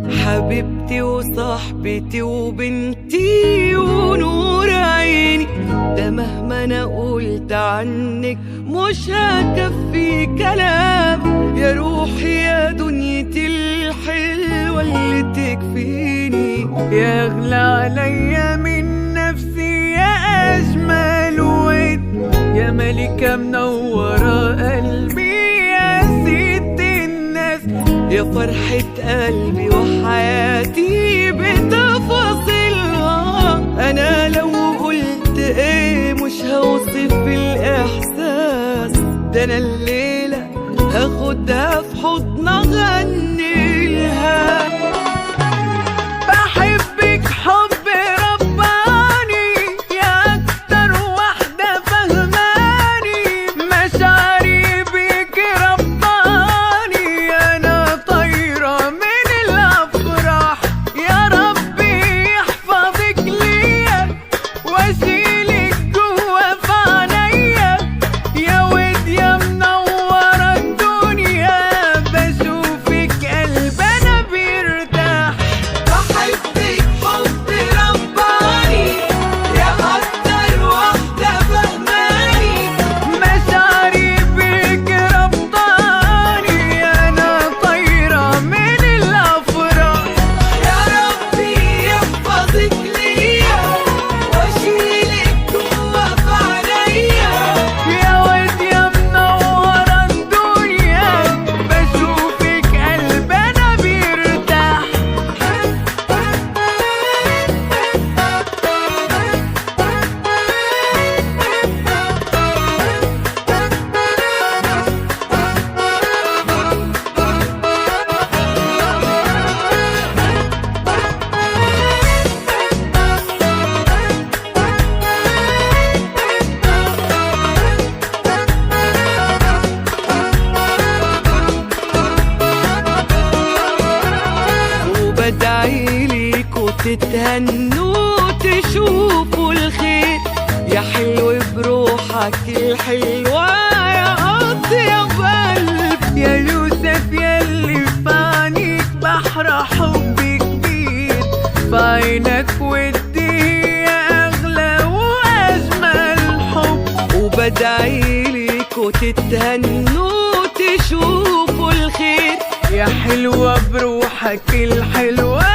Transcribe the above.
حبيبتي وصاحبتي وبنتي ونور عيني، ده مهما انا قلت عنك مش هكفي كلام. يا روحي يا دنيتي الحلوة اللي تكفيني، يا اغلى عليا من نفسي، يا اجمل ود، يا ملكة منورة قلبي، يا ست الناس، يا فرحة قلبي وحياتي بتفاصيلها. انا لو قلت ايه مش هوصف الاحساس، ده انا الليلة هاخدها في حضن اغني لها. بحبك حب رباني، يا اكتر واحدة فهماني، مشاعري بيك رباني، انا طايرة من الافراح. يا ربي يحفظك ليا واشيلك جوا في عينيا، يا ود يا منورة الدنيا، بشوفك قلب انا بيرتاح. بحبك حب رباني، يا أكتر واحدة فهماني، مشاعري بيك ربطاني، انا طايرة من الافراح. يا ربي يحفظك ليا واشيلك جوا في عينيا، يا ود يا منورة الدنيا، بشوفك قلب انا بيرتاح. وبدعي ليكوا تتهنوا تشوفوا الخير. يا حلو بروحك الحلوة يا أطيب قلب، يا يوسف ياللي في عينيك بحر حب كبير، في عينك ودي يا أغلى وأجمل حب. وبدعي ليكوا تتهنوا تشوفوا الخير. يا حلوة بروحك الحلوة